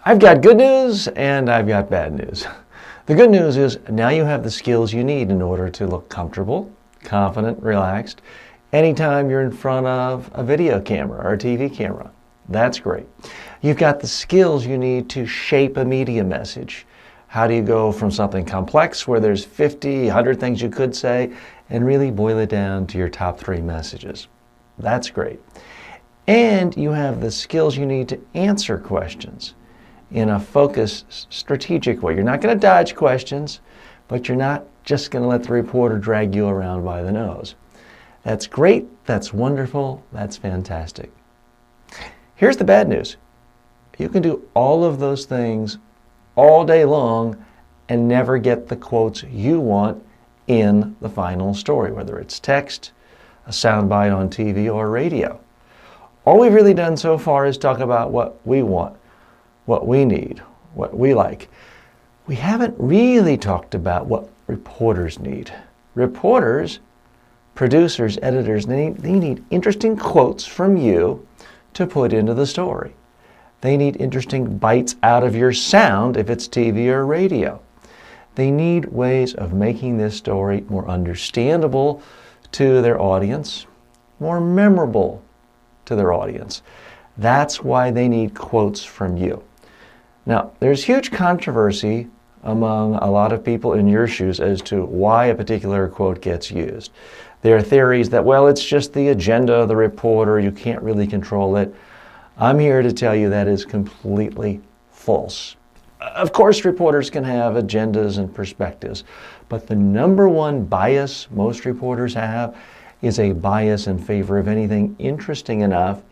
I've got good news and I've got bad news. The good news is now you have the skills you need in order to look comfortable, confident, relaxed anytime you're in front of a video camera or a TV camera. That's great. You've got the skills you need to shape a media message. How do you go from something complex where there's 50, 100 things you could say and really boil it down to your top 3 messages? That's great. And you have the skills you need to answer questions in a focused, strategic way. You're not going to dodge questions, but you're not just going to let the reporter drag you around by the nose. That's great. That's wonderful. That's fantastic. Here's the bad news. You can do all of those things all day long and never get the quotes you want in the final story, whether it's text, a soundbite on TV, or radio. All we've really done so far is talk about what we want, what we need, what we like. We haven't really talked about what reporters need. Reporters, producers, editors, they need interesting quotes from you to put into the story. They need interesting bites out of your sound if it's TV or radio. They need ways of making this story more understandable to their audience, more memorable to their audience. That's why they need quotes from you. Now, there's huge controversy among a lot of people in your shoes as to why a particular quote gets used. There are theories that, well, it's just the agenda of the reporter, you can't really control it. I'm here to tell you that is completely false. Of course, reporters can have agendas and perspectives, but the number one bias most reporters have is a bias in favor of anything interesting enough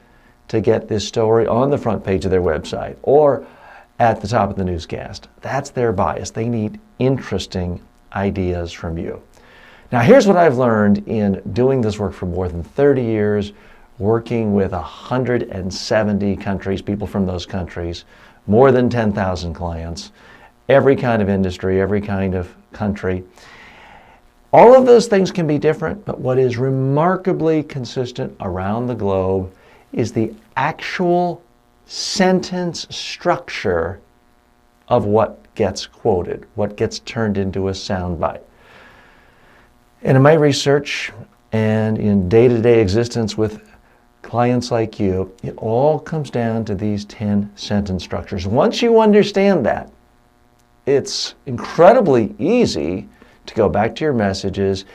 to get this story on the front page of their website or at the top of the newscast. That's their bias. They need interesting ideas from you. Now, here's what I've learned in doing this work for more than 30 years, working with 170 countries, people from those countries, more than 10,000 clients, every kind of industry, every kind of country. All of those things can be different, but what is remarkably consistent around the globe is the actual sentence structure of what gets quoted, what gets turned into a soundbite. And in my research and in day-to-day existence with clients like you, it all comes down to these 10 sentence structures. Once you understand that, it's incredibly easy to go back to your messages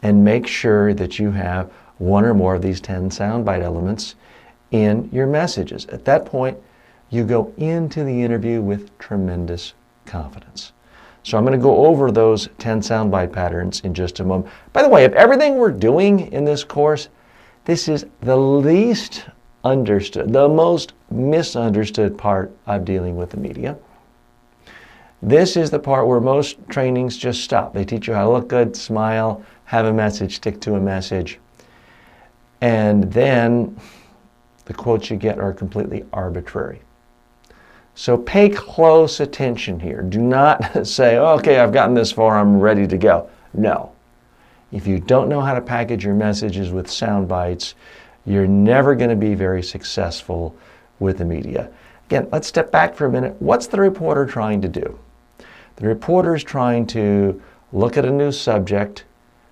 and make sure that you have one or more of these 10 soundbite elements in your messages. At that point, you go into the interview with tremendous confidence. So I'm going to go over those 10 soundbite patterns in just a moment. By the way, of everything we're doing in this course, this is the least understood, the most misunderstood part of dealing with the media. This is the part where most trainings just stop. They teach you how to look good, smile, have a message, stick to a message. And then the quotes you get are completely arbitrary. So pay close attention here. Do not say, okay, I've gotten this far, I'm ready to go. No. If you don't know how to package your messages with sound bites, you're never going to be very successful with the media. Again, let's step back for a minute. What's the reporter trying to do? The reporter is trying to look at a new subject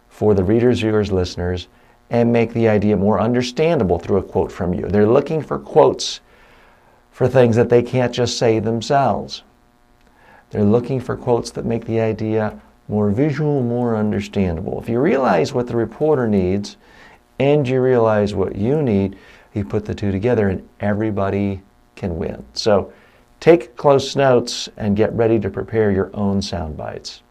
for the readers, viewers, listeners, and make the idea more understandable through a quote from you. They're looking for quotes for things that they can't just say themselves. They're looking for quotes that make the idea more visual, more understandable. If you realize what the reporter needs and you realize what you need, you put the two together and everybody can win. So take close notes and get ready to prepare your own sound bites.